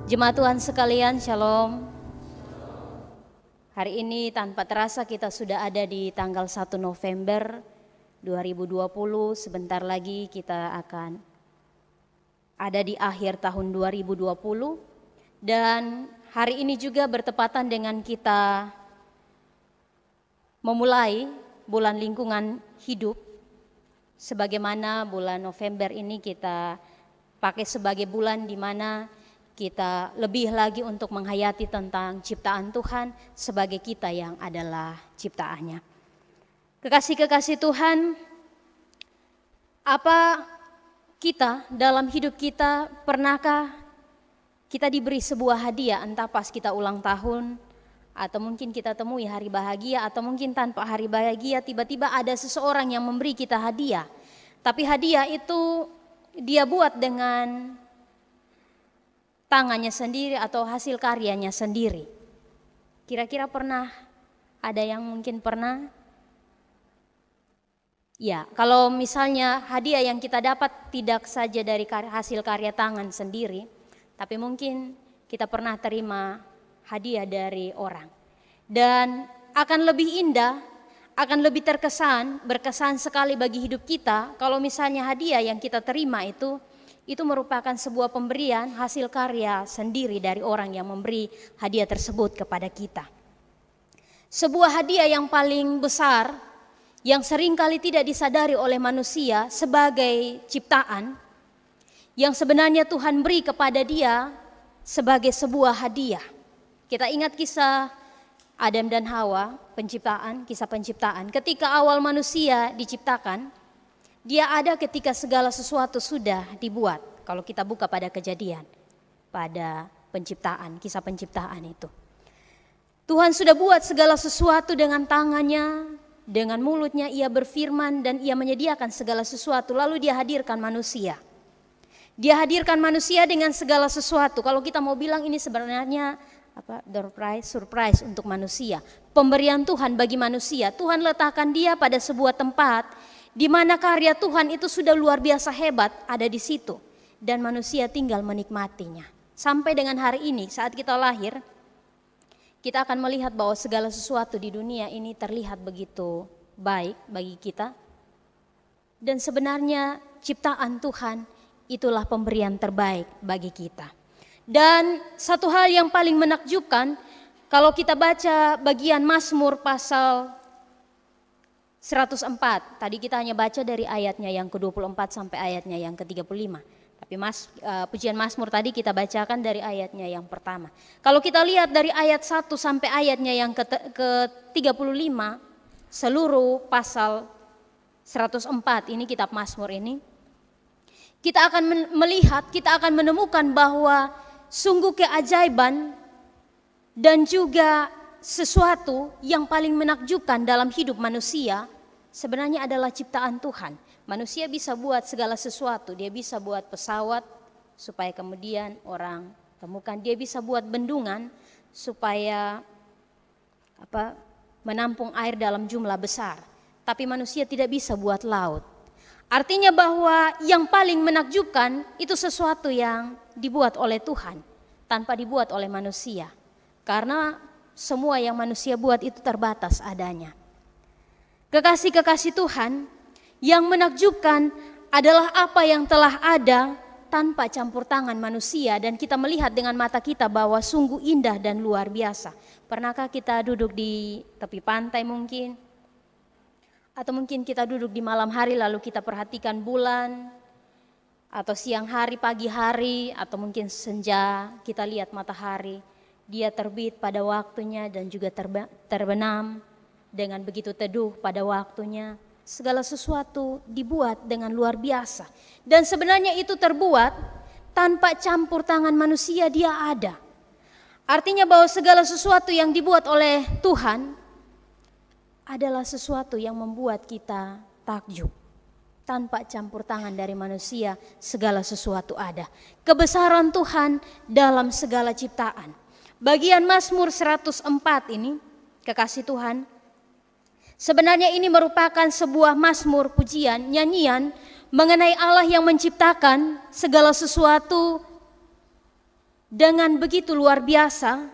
Jemaat Tuhan sekalian, Shalom. Hari ini tanpa terasa kita sudah ada di tanggal 1 November 2020. Sebentar lagi kita akan ada di akhir tahun 2020. Dan hari ini juga bertepatan dengan kita memulai bulan lingkungan hidup. Sebagaimana bulan November ini kita pakai sebagai bulan di mana kita lebih lagi untuk menghayati tentang ciptaan Tuhan sebagai kita yang adalah ciptaannya. Kekasih-kekasih Tuhan, apa kita dalam hidup kita, pernahkah kita diberi sebuah hadiah, entah pas kita ulang tahun, atau mungkin kita temui hari bahagia, atau mungkin tanpa hari bahagia tiba-tiba ada seseorang yang memberi kita hadiah. Tapi hadiah itu dia buat dengan tangannya sendiri atau hasil karyanya sendiri. Kira-kira pernah ada yang mungkin pernah? Ya, kalau misalnya hadiah yang kita dapat tidak saja dari hasil karya tangan sendiri, tapi mungkin kita pernah terima hadiah dari orang. Dan akan lebih indah, akan lebih berkesan sekali bagi hidup kita kalau misalnya hadiah yang kita terima itu merupakan sebuah pemberian hasil karya sendiri dari orang yang memberi hadiah tersebut kepada kita. Sebuah hadiah yang paling besar yang seringkali tidak disadari oleh manusia sebagai ciptaan yang sebenarnya Tuhan beri kepada dia sebagai sebuah hadiah. Kita ingat kisah Adam dan Hawa, kisah penciptaan. Ketika awal manusia diciptakan, dia ada ketika segala sesuatu sudah dibuat. Kalau kita buka pada Kejadian, pada penciptaan, kisah penciptaan itu. Tuhan sudah buat segala sesuatu dengan tangannya, dengan mulutnya ia berfirman dan ia menyediakan segala sesuatu. Lalu dia hadirkan manusia. Dia hadirkan manusia dengan segala sesuatu. Kalau kita mau bilang ini sebenarnya surprise untuk manusia. Pemberian Tuhan bagi manusia. Tuhan letakkan dia pada sebuah tempat di mana karya Tuhan itu sudah luar biasa hebat ada di situ. Dan manusia tinggal menikmatinya. Sampai dengan hari ini saat kita lahir, kita akan melihat bahwa segala sesuatu di dunia ini terlihat begitu baik bagi kita. Dan sebenarnya ciptaan Tuhan itulah pemberian terbaik bagi kita. Dan satu hal yang paling menakjubkan, kalau kita baca bagian Mazmur pasal 104, tadi kita hanya baca dari ayatnya yang ke-24 sampai ayatnya yang ke-35. Tapi pujian Mazmur tadi kita bacakan dari ayatnya yang pertama. Kalau kita lihat dari ayat 1 sampai ayatnya yang ke-35, seluruh pasal 104 ini kitab Mazmur ini, kita akan melihat, kita akan menemukan bahwa sungguh keajaiban dan juga sesuatu yang paling menakjubkan dalam hidup manusia sebenarnya adalah ciptaan Tuhan. Manusia bisa buat segala sesuatu, dia bisa buat pesawat supaya kemudian orang temukan, dia bisa buat bendungan supaya menampung air dalam jumlah besar. Tapi manusia tidak bisa buat laut. Artinya bahwa yang paling menakjubkan itu sesuatu yang dibuat oleh Tuhan tanpa dibuat oleh manusia. Karena semua yang manusia buat itu terbatas adanya. Kekasih-kekasih Tuhan, yang menakjubkan adalah apa yang telah ada tanpa campur tangan manusia dan kita melihat dengan mata kita bahwa sungguh indah dan luar biasa. Pernahkah kita duduk di tepi pantai mungkin? Atau mungkin kita duduk di malam hari lalu kita perhatikan bulan, atau siang hari, pagi hari, atau mungkin senja kita lihat matahari. Dia terbit pada waktunya dan juga terbenam dengan begitu teduh pada waktunya. Segala sesuatu dibuat dengan luar biasa. Dan sebenarnya itu terbuat tanpa campur tangan manusia, dia ada. Artinya bahwa segala sesuatu yang dibuat oleh Tuhan adalah sesuatu yang membuat kita takjub. Tanpa campur tangan dari manusia, segala sesuatu ada. Kebesaran Tuhan dalam segala ciptaan. Bagian Mazmur 104 ini, kekasih Tuhan, sebenarnya ini merupakan sebuah mazmur pujian, nyanyian mengenai Allah yang menciptakan segala sesuatu dengan begitu luar biasa,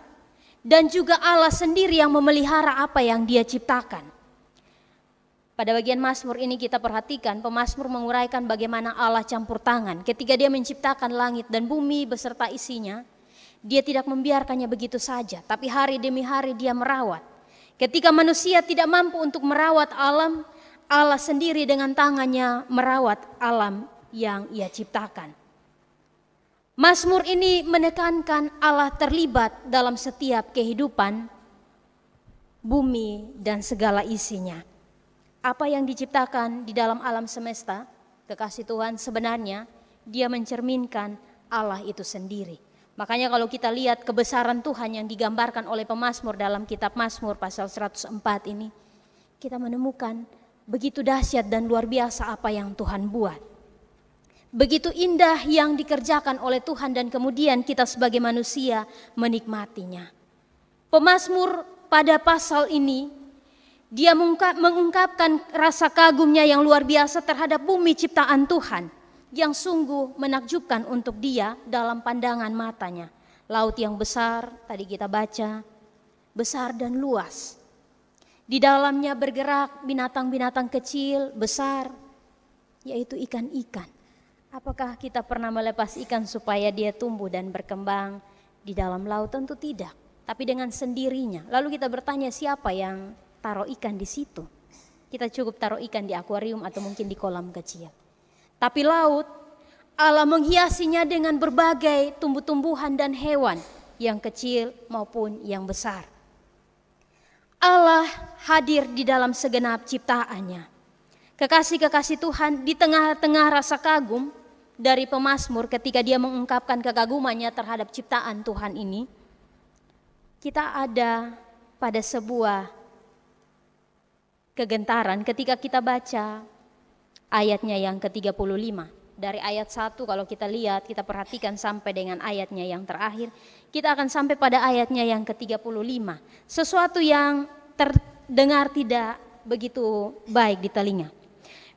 dan juga Allah sendiri yang memelihara apa yang Dia ciptakan. Pada bagian Mazmur ini kita perhatikan, pemazmur menguraikan bagaimana Allah campur tangan. Ketika Dia menciptakan langit dan bumi beserta isinya, Dia tidak membiarkannya begitu saja, tapi hari demi hari Dia merawat. Ketika manusia tidak mampu untuk merawat alam, Allah sendiri dengan tangannya merawat alam yang Ia ciptakan. Mazmur ini menekankan Allah terlibat dalam setiap kehidupan bumi dan segala isinya. Apa yang diciptakan di dalam alam semesta, kekasih Tuhan, sebenarnya Dia mencerminkan Allah itu sendiri. Makanya kalau kita lihat kebesaran Tuhan yang digambarkan oleh pemazmur dalam kitab Mazmur pasal 104 ini, kita menemukan begitu dahsyat dan luar biasa apa yang Tuhan buat. Begitu indah yang dikerjakan oleh Tuhan dan kemudian kita sebagai manusia menikmatinya. Pemazmur pada pasal ini, dia mengungkapkan rasa kagumnya yang luar biasa terhadap bumi ciptaan Tuhan, yang sungguh menakjubkan untuk dia dalam pandangan matanya. Laut yang besar, tadi kita baca, besar dan luas. Di dalamnya bergerak binatang-binatang kecil, besar, yaitu ikan-ikan. Apakah kita pernah melepas ikan supaya dia tumbuh dan berkembang di dalam laut? Tentu tidak, tapi dengan sendirinya. Lalu kita bertanya, siapa yang taruh ikan di situ? Kita cukup taruh ikan di akuarium atau mungkin di kolam kecil. Tapi laut, Allah menghiasinya dengan berbagai tumbuh-tumbuhan dan hewan, yang kecil maupun yang besar. Allah hadir di dalam segenap ciptaannya. Kekasih-kekasih Tuhan, di tengah-tengah rasa kagum dari pemazmur ketika dia mengungkapkan kekagumannya terhadap ciptaan Tuhan ini, kita ada pada sebuah kegentaran ketika kita baca ayatnya yang ke-35. Dari ayat 1 kalau kita lihat, kita perhatikan sampai dengan ayatnya yang terakhir, kita akan sampai pada ayatnya yang ke-35. Sesuatu yang terdengar tidak begitu baik di telinga.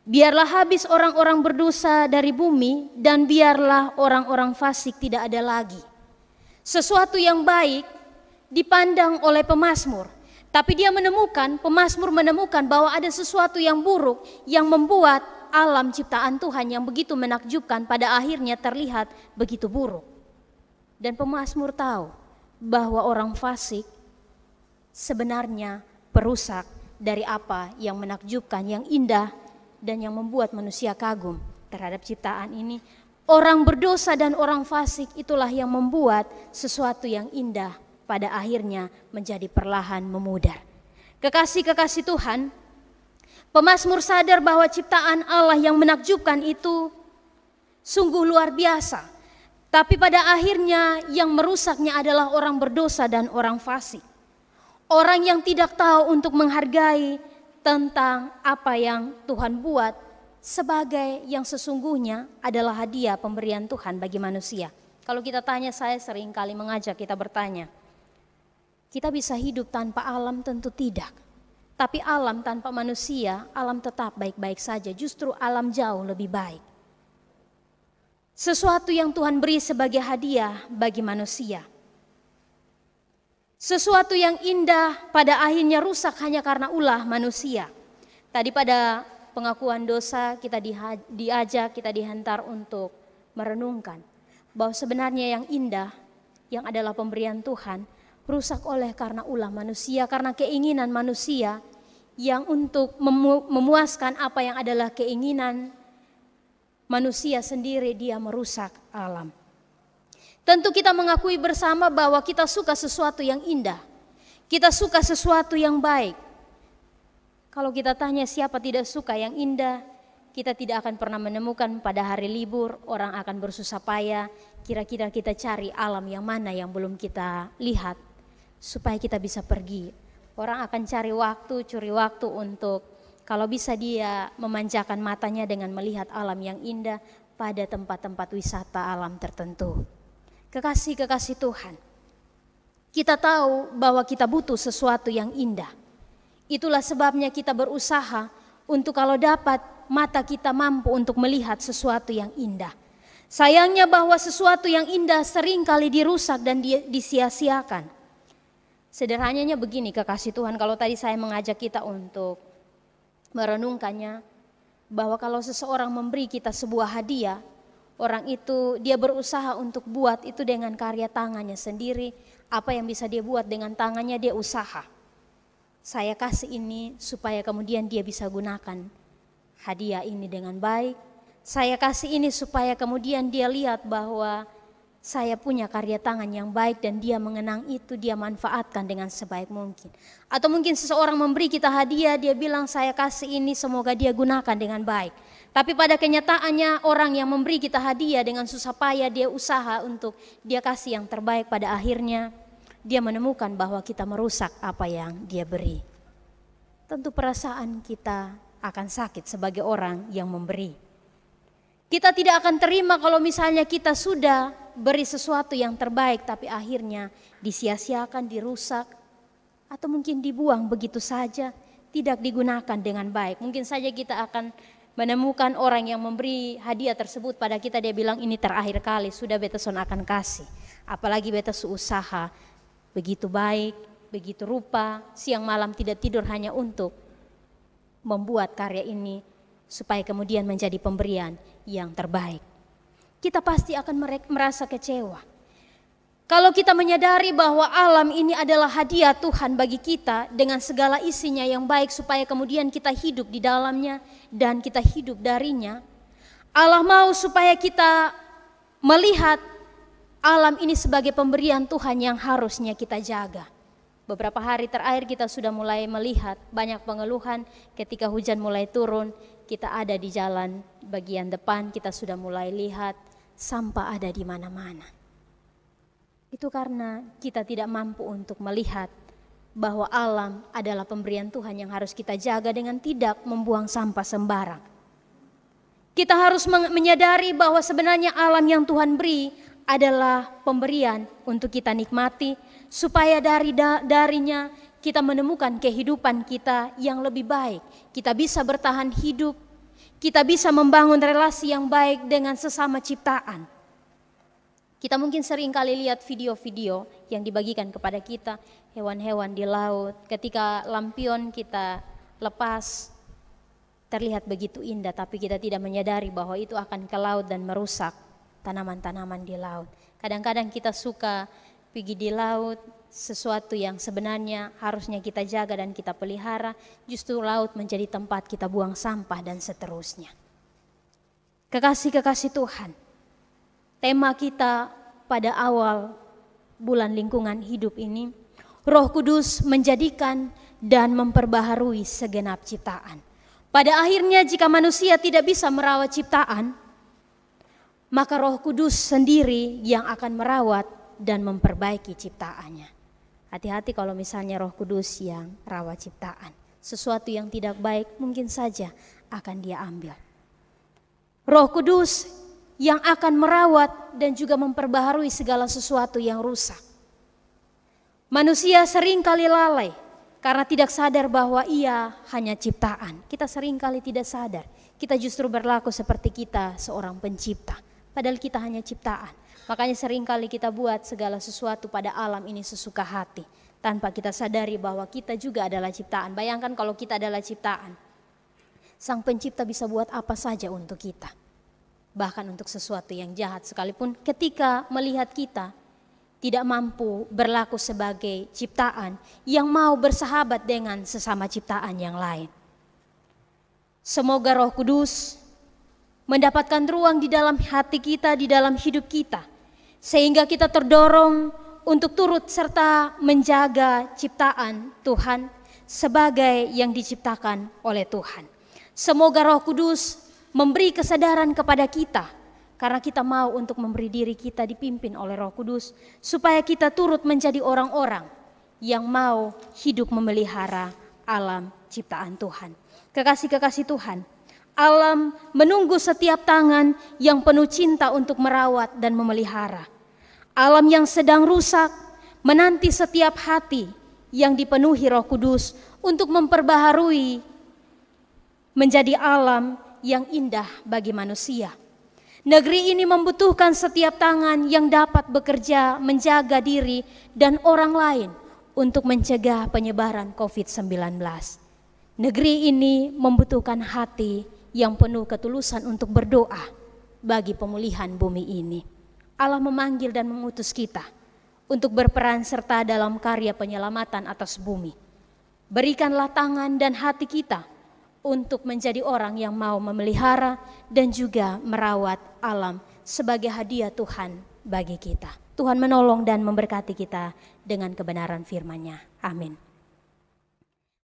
Biarlah habis orang-orang berdosa dari bumi, dan biarlah orang-orang fasik tidak ada lagi. Sesuatu yang baik dipandang oleh pemazmur, tapi pemazmur menemukan bahwa ada sesuatu yang buruk yang membuat alam ciptaan Tuhan yang begitu menakjubkan pada akhirnya terlihat begitu buruk. Dan pemazmur tahu bahwa orang fasik sebenarnya perusak dari apa yang menakjubkan, yang indah, dan yang membuat manusia kagum terhadap ciptaan ini. Orang berdosa dan orang fasik itulah yang membuat sesuatu yang indah pada akhirnya menjadi perlahan memudar. Kekasih-kekasih Tuhan, pemazmur sadar bahwa ciptaan Allah yang menakjubkan itu sungguh luar biasa. Tapi pada akhirnya yang merusaknya adalah orang berdosa dan orang fasik. Orang yang tidak tahu untuk menghargai tentang apa yang Tuhan buat sebagai yang sesungguhnya adalah hadiah pemberian Tuhan bagi manusia. Kalau kita tanya, saya sering kali mengajak kita bertanya, kita bisa hidup tanpa alam? Tentu tidak. Tapi alam tanpa manusia, alam tetap baik-baik saja. Justru alam jauh lebih baik. Sesuatu yang Tuhan beri sebagai hadiah bagi manusia. Sesuatu yang indah pada akhirnya rusak hanya karena ulah manusia. Tadi pada pengakuan dosa kita diajak, kita dihantar untuk merenungkan bahwa sebenarnya yang indah, yang adalah pemberian Tuhan, rusak oleh karena ulah manusia, karena keinginan manusia yang untuk memuaskan apa yang adalah keinginan manusia sendiri, dia merusak alam. Tentu kita mengakui bersama bahwa kita suka sesuatu yang indah, kita suka sesuatu yang baik. Kalau kita tanya siapa tidak suka yang indah, kita tidak akan pernah menemukan pada hari libur orang akan bersusah payah, kira-kira kita cari alam yang mana yang belum kita lihat supaya kita bisa pergi. Orang akan curi waktu untuk kalau bisa dia memanjakan matanya dengan melihat alam yang indah pada tempat-tempat wisata alam tertentu. Kekasih-kekasih Tuhan, kita tahu bahwa kita butuh sesuatu yang indah. Itulah sebabnya kita berusaha untuk kalau dapat mata kita mampu untuk melihat sesuatu yang indah. Sayangnya bahwa sesuatu yang indah seringkali dirusak dan disia-siakan. Sederhananya begini kekasih Tuhan, kalau tadi saya mengajak kita untuk merenungkannya, bahwa kalau seseorang memberi kita sebuah hadiah, orang itu dia berusaha untuk buat itu dengan karya tangannya sendiri. Apa yang bisa dia buat dengan tangannya dia usaha. Saya kasih ini supaya kemudian dia bisa gunakan hadiah ini dengan baik. Saya kasih ini supaya kemudian dia lihat bahwa saya punya karya tangan yang baik dan dia mengenang itu, dia manfaatkan dengan sebaik mungkin. Atau mungkin seseorang memberi kita hadiah, dia bilang saya kasih ini semoga dia gunakan dengan baik. Tapi pada kenyataannya orang yang memberi kita hadiah dengan susah payah dia usaha untuk dia kasih yang terbaik, pada akhirnya dia menemukan bahwa kita merusak apa yang dia beri. Tentu perasaan kita akan sakit sebagai orang yang memberi. Kita tidak akan terima kalau misalnya kita sudah beri sesuatu yang terbaik tapi akhirnya disia-siakan, dirusak, atau mungkin dibuang begitu saja, tidak digunakan dengan baik. Mungkin saja kita akan menemukan orang yang memberi hadiah tersebut pada kita, dia bilang ini terakhir kali, sudah beta son akan kasih. Apalagi beta usaha begitu baik, begitu rupa, siang malam tidak tidur hanya untuk membuat karya ini supaya kemudian menjadi pemberian yang terbaik. Kita pasti akan merasa kecewa. Kalau kita menyadari bahwa alam ini adalah hadiah Tuhan bagi kita dengan segala isinya yang baik supaya kemudian kita hidup di dalamnya dan kita hidup darinya. Allah mau supaya kita melihat alam ini sebagai pemberian Tuhan yang harusnya kita jaga. Beberapa hari terakhir kita sudah mulai melihat banyak pengeluhan ketika hujan mulai turun. Kita ada di jalan bagian depan, kita sudah mulai lihat sampah ada di mana-mana. Itu karena kita tidak mampu untuk melihat bahwa alam adalah pemberian Tuhan yang harus kita jaga dengan tidak membuang sampah sembarang. Kita harus menyadari bahwa sebenarnya alam yang Tuhan beri adalah pemberian untuk kita nikmati, supaya darinya kita menemukan kehidupan kita yang lebih baik. Kita bisa bertahan hidup, kita bisa membangun relasi yang baik dengan sesama ciptaan. Kita mungkin sering kali lihat video-video yang dibagikan kepada kita, hewan-hewan di laut. Ketika lampion kita lepas, terlihat begitu indah, tapi kita tidak menyadari bahwa itu akan ke laut dan merusak tanaman-tanaman di laut. Kadang-kadang kita suka pergi di laut, sesuatu yang sebenarnya harusnya kita jaga dan kita pelihara, justru laut menjadi tempat kita buang sampah dan seterusnya. Kekasih-kekasih Tuhan, tema kita pada awal bulan lingkungan hidup ini, Roh Kudus menjadikan dan memperbaharui segenap ciptaan. Pada akhirnya jika manusia tidak bisa merawat ciptaan, maka Roh Kudus sendiri yang akan merawat dan memperbaiki ciptaannya. Hati-hati kalau misalnya Roh Kudus yang rawat ciptaan. Sesuatu yang tidak baik mungkin saja akan dia ambil. Roh Kudus yang akan merawat dan juga memperbaharui segala sesuatu yang rusak. Manusia seringkali lalai karena tidak sadar bahwa ia hanya ciptaan. Kita seringkali tidak sadar. Kita justru berlaku seperti kita seorang pencipta. Padahal kita hanya ciptaan. Makanya seringkali kita buat segala sesuatu pada alam ini sesuka hati, tanpa kita sadari bahwa kita juga adalah ciptaan. Bayangkan kalau kita adalah ciptaan, Sang Pencipta bisa buat apa saja untuk kita. Bahkan untuk sesuatu yang jahat sekalipun, ketika melihat kita tidak mampu berlaku sebagai ciptaan yang mau bersahabat dengan sesama ciptaan yang lain. Semoga Roh Kudus mendapatkan ruang di dalam hati kita, di dalam hidup kita, sehingga kita terdorong untuk turut serta menjaga ciptaan Tuhan sebagai yang diciptakan oleh Tuhan. Semoga Roh Kudus memberi kesadaran kepada kita, karena kita mau untuk memberi diri kita dipimpin oleh Roh Kudus, supaya kita turut menjadi orang-orang yang mau hidup memelihara alam ciptaan Tuhan. Kekasih-kekasih Tuhan, alam menunggu setiap tangan yang penuh cinta untuk merawat dan memelihara. Alam yang sedang rusak menanti setiap hati yang dipenuhi Roh Kudus untuk memperbaharui menjadi alam yang indah bagi manusia. Negeri ini membutuhkan setiap tangan yang dapat bekerja menjaga diri dan orang lain untuk mencegah penyebaran COVID-19. Negeri ini membutuhkan hati yang penuh ketulusan untuk berdoa bagi pemulihan bumi ini. Allah memanggil dan mengutus kita untuk berperan serta dalam karya penyelamatan atas bumi. Berikanlah tangan dan hati kita untuk menjadi orang yang mau memelihara dan juga merawat alam sebagai hadiah Tuhan bagi kita. Tuhan menolong dan memberkati kita dengan kebenaran firman-Nya. Amin.